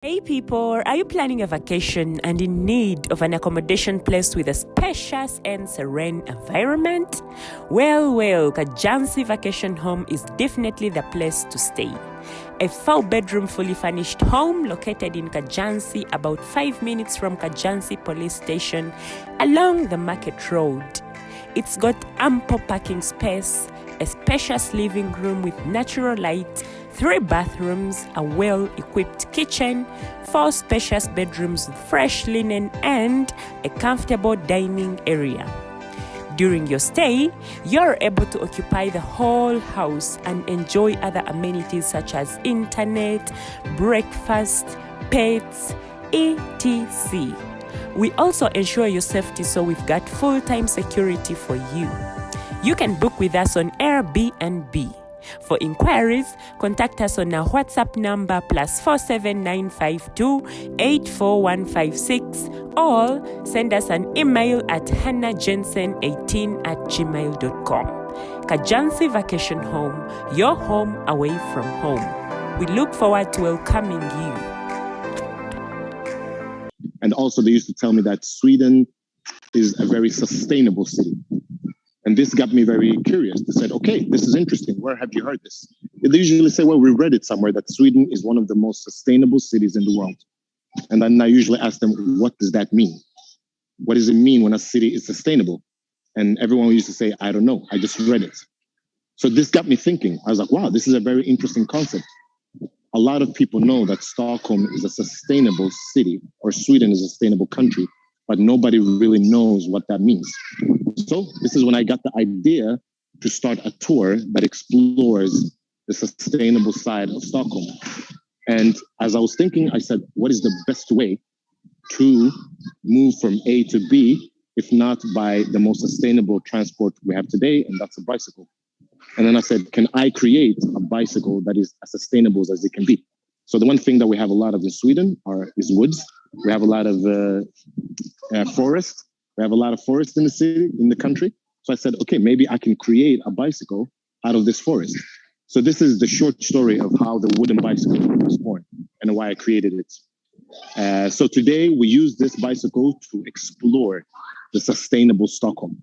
Hey people, are you planning a vacation and in need of an accommodation place with a spacious and serene environment? Well, Kajansi Vacation Home is definitely the place to stay. A 4-bedroom fully furnished home located in Kajansi, about 5 minutes from Kajansi Police Station along the Market Road. It's got ample parking space, a spacious living room with natural light, 3 bathrooms, a well-equipped kitchen, 4 spacious bedrooms with fresh linen, and a comfortable dining area. During your stay, you're able to occupy the whole house and enjoy other amenities such as internet, breakfast, pets, etc. We also ensure your safety, so we've got full-time security for you. You can book with us on Airbnb. For inquiries, contact us on our WhatsApp number +47952 84156 or send us an email at hannahjensen18@gmail.com. Kajansi Vacation Home, your home away from home. We look forward to welcoming you. And also they used to tell me that Sweden is a very sustainable city. And this got me very curious. They said, okay, this is interesting. Where have you heard this? They usually say, well, we read it somewhere that Sweden is one of the most sustainable cities in the world. And then I usually ask them, what does that mean? What does it mean when a city is sustainable? And everyone used to say, I don't know. I just read it. So this got me thinking. I was like, wow, this is a very interesting concept. A lot of people know that Stockholm is a sustainable city or Sweden is a sustainable country, but nobody really knows what that means. So this is when I got the idea to start a tour that explores the sustainable side of Stockholm. And as I was thinking, I said, what is the best way to move from A to B, if not by the most sustainable transport we have today, and that's a bicycle. And then I said, can I create a bicycle that is as sustainable as it can be? So the one thing that we have a lot of in Sweden is woods. We have a lot of forest. We have a lot of forest in the city, in the country. So I said, okay, maybe I can create a bicycle out of this forest. So this is the short story of how the wooden bicycle was born and why I created it. So today we use this bicycle to explore the sustainable Stockholm.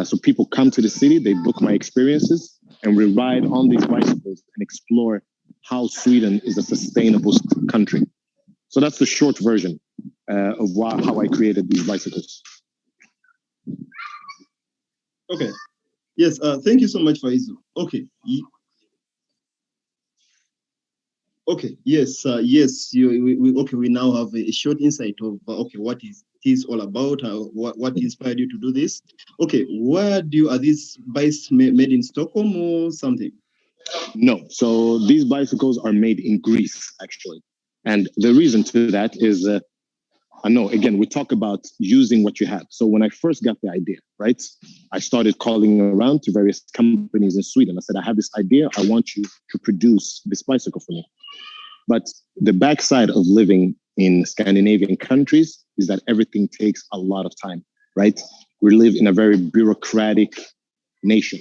So people come to the city, they book my experiences, and we ride on these bicycles and explore how Sweden is a sustainable country. So that's the short version of how I created these bicycles. Okay. Yes. Thank you so much, Faizal. Okay. Okay. Yes. Yes. We now have a short insight of what it is all about. What inspired you to do this? Okay. Are these bikes made in Stockholm or something? No. So these bicycles are made in Greece, actually, and the reason to that is. I know, again, we talk about using what you have. So when I first got the idea, right, I started calling around to various companies in Sweden. I said, I have this idea. I want you to produce this bicycle for me. But the backside of living in Scandinavian countries is that everything takes a lot of time, right? We live in a very bureaucratic nation.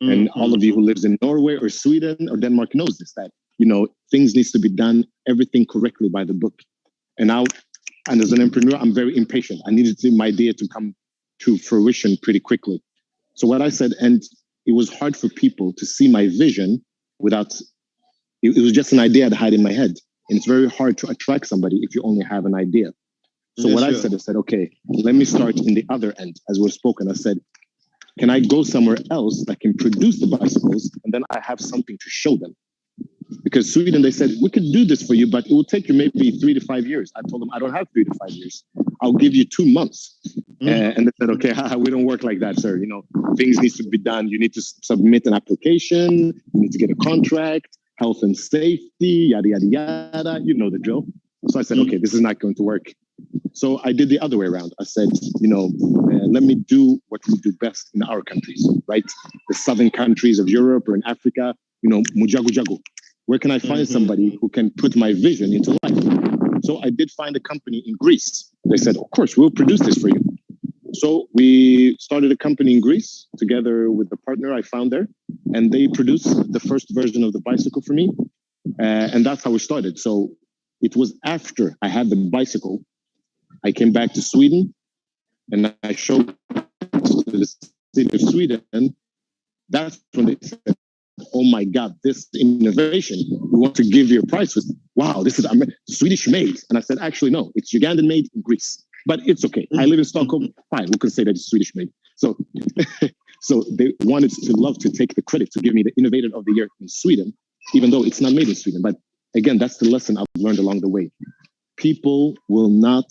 Mm-hmm. And all of you who lives in Norway or Sweden or Denmark knows this, that, things needs to be done, everything correctly by the book. And as an entrepreneur, I'm very impatient. I needed my idea to come to fruition pretty quickly. So what I said, and it was hard for people to see my vision without, it was just an idea that I had in my head. And it's very hard to attract somebody if you only have an idea. So I said, okay, let me start in the other end. As we've spoken, I said, can I go somewhere else that can produce the bicycles? And then I have something to show them. Because Sweden, they said, we could do this for you, but it will take you maybe 3 to 5 years. I told them, I don't have 3 to 5 years. I'll give you 2 months. And they said, okay, we don't work like that, sir. Things need to be done. You need to submit an application. You need to get a contract, health and safety, yada, yada, yada. You know the drill. So I said, okay, this is not going to work. So I did the other way around. I said, let me do what we do best in our countries, right? The southern countries of Europe or in Africa, mujagu jagu. Where can I find somebody who can put my vision into life? So I did find a company in Greece. They said, of course, we'll produce this for you. So we started a company in Greece together with the partner I found there. And they produced the first version of the bicycle for me. And that's how we started. So it was after I had the bicycle, I came back to Sweden and I showed to the city of Sweden. That's when they said, oh my God, this innovation, we want to give you a prize. Wow, this is Swedish made. And I said, actually, no, it's Ugandan made in Greece. But it's okay. I live in Stockholm. Fine, we can say that it's Swedish made. So, so they wanted to love to take the credit to give me the Innovator of the Year in Sweden, even though it's not made in Sweden. But again, that's the lesson I've learned along the way. People will not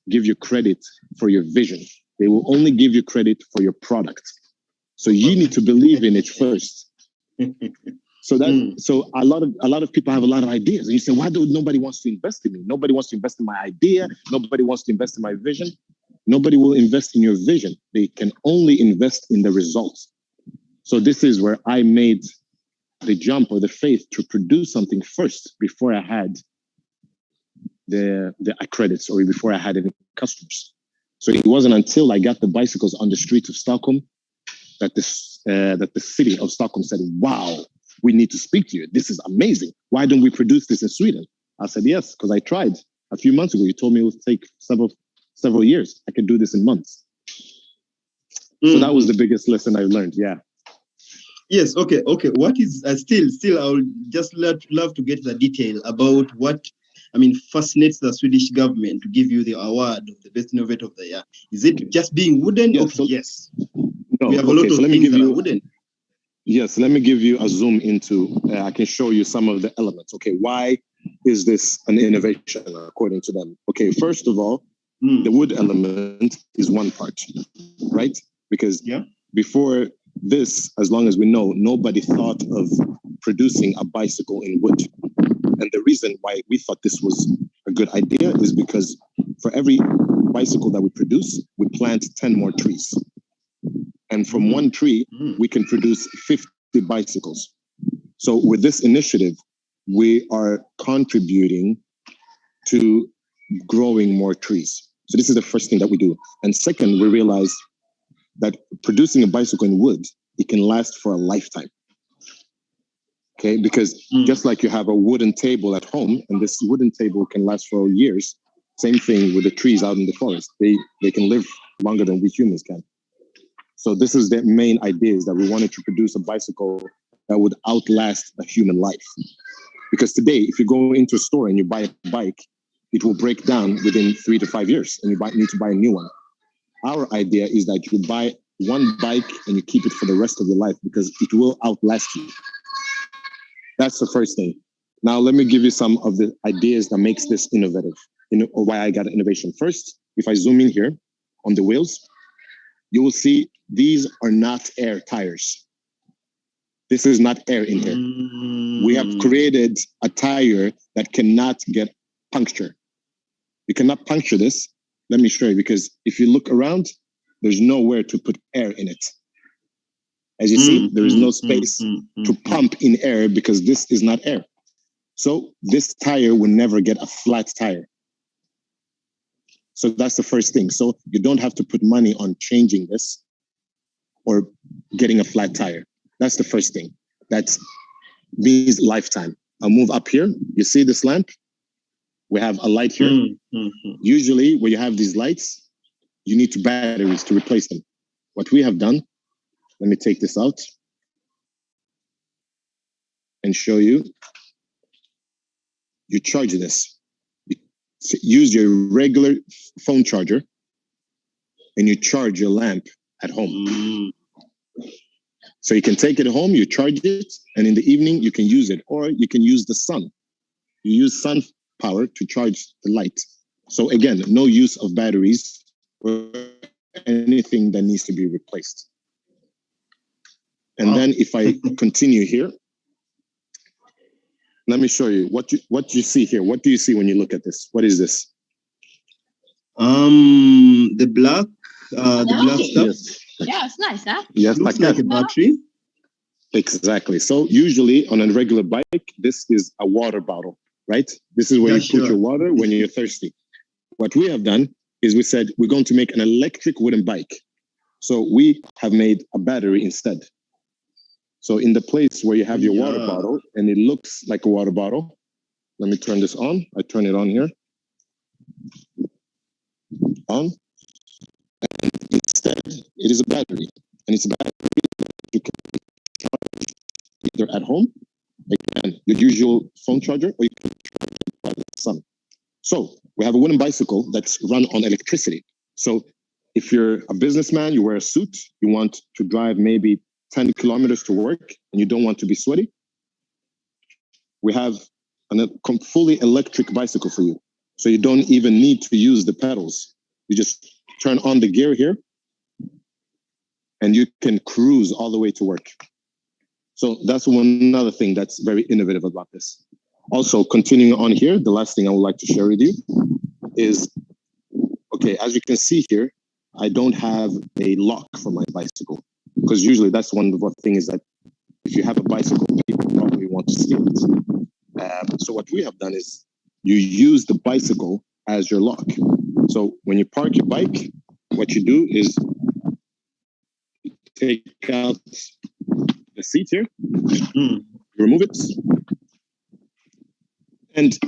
give you credit for your vision. They will only give you credit for your product. So you need to believe in it first. So that so a lot of people have a lot of ideas, and you say, why do nobody wants to invest in me? Nobody wants to invest in my idea. Nobody wants to invest in my vision. Nobody will invest in your vision. They can only invest in the results. So this is where I made the jump or the faith to produce something first before I had the credits or before I had any customers. So it wasn't until I got the bicycles on the streets of Stockholm that the city of Stockholm said, wow, we need to speak to you. This is amazing. Why don't we produce this in Sweden? I said, yes, because I tried a few months ago. You told me it would take several years. I could do this in months. So that was the biggest lesson I learned. Yeah. Yes. Okay. What is still? I would just love to get the detail about what fascinates the Swedish government to give you the award of the best innovator of the year. Is it just being wooden? Yeah, okay, yes. No, we have a lot of things that are wooden. Yes, let me give you a zoom into, I can show you some of the elements. Okay, why is this an innovation according to them? Okay, first of all, the wood element is one part, right? Because before this, as long as we know, nobody thought of producing a bicycle in wood. And the reason why we thought this was a good idea is because for every bicycle that we produce, we plant 10 more trees. And from one tree, we can produce 50 bicycles. So with this initiative, we are contributing to growing more trees. So this is the first thing that we do. And second, we realize that producing a bicycle in wood, it can last for a lifetime. Okay, because just like you have a wooden table at home, and this wooden table can last for years, same thing with the trees out in the forest. They can live longer than we humans can. So this is the main idea, is that we wanted to produce a bicycle that would outlast a human life. Because today, if you go into a store and you buy a bike, it will break down within 3 to 5 years, and you need to buy a new one. Our idea is that you buy one bike and you keep it for the rest of your life, because it will outlast you. That's the first thing. Now, let me give you some of the ideas that makes this innovative, or why I got innovation. First, if I zoom in here on the wheels, you will see these are not air tires. This is not air in here. We have created a tire that cannot get punctured. You cannot puncture this. Let me show you, because if you look around, there's nowhere to put air in it. As you see, there is no space to pump in air, because this is not air. So this tire will never get a flat tire. So that's the first thing. So you don't have to put money on changing this or getting a flat tire. That's the first thing. That means lifetime. I'll move up here. You see this lamp? We have a light here. Usually when you have these lights, you need batteries to replace them. What we have done, let me take this out and show you. You charge this. You use your regular phone charger and you charge your lamp at home. So you can take it home, you charge it, and in the evening you can use it, or you can use the sun. You use sun power to charge the light. So again, no use of batteries or anything that needs to be replaced. And then if I continue here, let me show you what you see here. What do you see when you look at this? What is this? The black stuff. Yes. Yeah, it's nice, huh? Yes, Looks like a battery. Exactly. So usually on a regular bike, this is a water bottle, right? This is where you put your water when you're thirsty. What we have done is we said, we're going to make an electric wooden bike. So we have made a battery instead. So in the place where you have your water bottle and it looks like a water bottle, Let me turn this on. I turn it on here. On. And instead, it is a battery. And it's a battery that you can charge either at home, again, your usual phone charger, or you can charge it by the sun. So we have a wooden bicycle that's run on electricity. So if you're a businessman, you wear a suit, you want to drive maybe 10 kilometers to work, and you don't want to be sweaty, we have a fully electric bicycle for you. So you don't even need to use the pedals. You just turn on the gear here, and you can cruise all the way to work. So that's another thing that's very innovative about this. Also, continuing on here, the last thing I would like to share with you is, okay, as you can see here, I don't have a lock for my bicycle, because usually that's one of the things is that if you have a bicycle, people probably want to steal it. So what we have done is you use the bicycle as your lock. So when you park your bike, what you do is take out the seat here, you remove it, and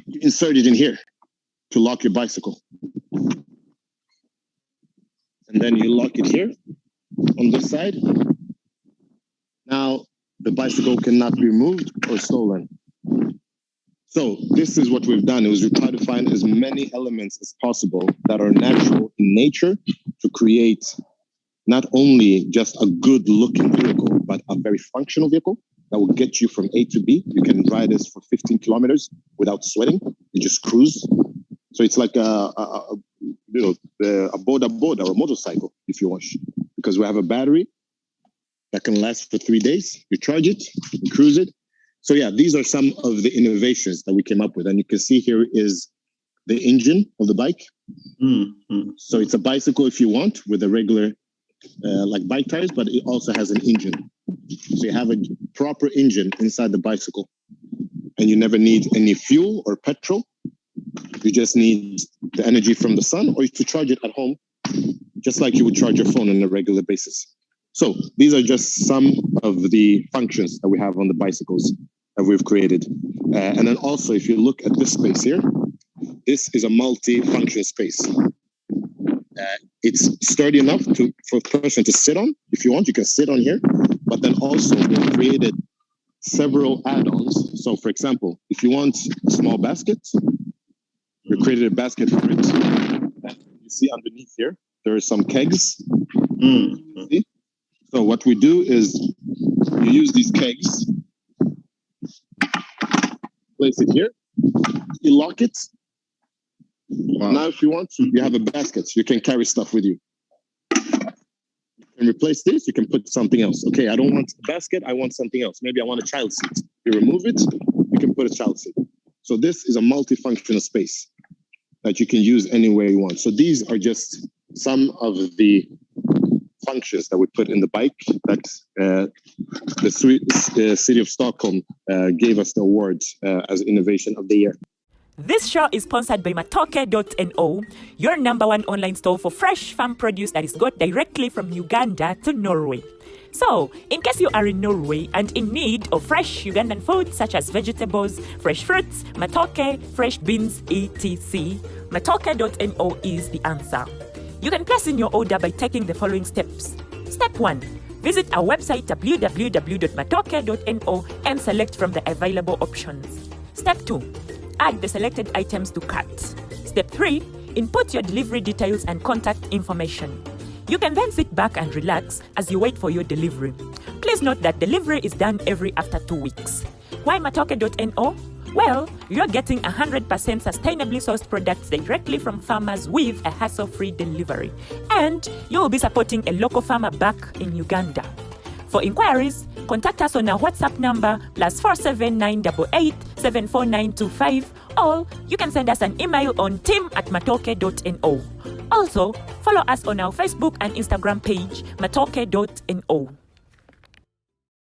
you insert it in here to lock your bicycle. And then you lock it here on this side. Now the bicycle cannot be removed or stolen. So this is what we've done, is we try to find as many elements as possible that are natural in nature to create not only just a good looking vehicle, but a very functional vehicle that will get you from A to B. You can ride this for 15 kilometers without sweating. You just cruise. So it's like a boda or a motorcycle, if you wish, because we have a battery that can last for 3 days. You charge it, you cruise it. So yeah, these are some of the innovations that we came up with. And you can see here is the engine of the bike. Mm-hmm. So it's a bicycle if you want, with a regular like bike tires, but it also has an engine. So you have a proper engine inside the bicycle, and you never need any fuel or petrol. You just need the energy from the sun, or to charge it at home, just like you would charge your phone on a regular basis. So these are just some of the functions that we have on the bicycles that we've created. And then also, if you look at this space here, this is a multi-function space. It's sturdy enough for a person to sit on. If you want, you can sit on here. But then also, we've created several add-ons. So for example, if you want a small basket, we created a basket for it. You see underneath here, there are some kegs. See? So what we do is you use these kegs, place it here, you lock it. Wow. Now, if you want to, you have a basket. You can carry stuff with you. You can replace this. You can put something else. Okay, I don't want a basket. I want something else. Maybe I want a child seat. You remove it. You can put a child seat. So this is a multifunctional space that you can use any way you want. So these are just some of the functions that we put in the bike that the city of Stockholm gave us the award as Innovation of the Year. This show is sponsored by Matoke.no, your #1 online store for fresh farm produce that is got directly from Uganda to Norway. So, in case you are in Norway and in need of fresh Ugandan food such as vegetables, fresh fruits, matoke, fresh beans, etc., Matoke.no is the answer. You can place in your order by taking the following steps. Step 1. Visit our website www.matoke.no and select from the available options. Step 2. Add the selected items to cart. Step 3. Input your delivery details and contact information. You can then sit back and relax as you wait for your delivery. Please note that delivery is done every after 2 weeks. Why Matoke.no? Well, you're getting 100% sustainably sourced products directly from farmers with a hassle-free delivery. And you will be supporting a local farmer back in Uganda. For inquiries, contact us on our WhatsApp number +47 988 74925, or you can send us an email on team@matoke.no. Also, follow us on our Facebook and Instagram page, matoke.no.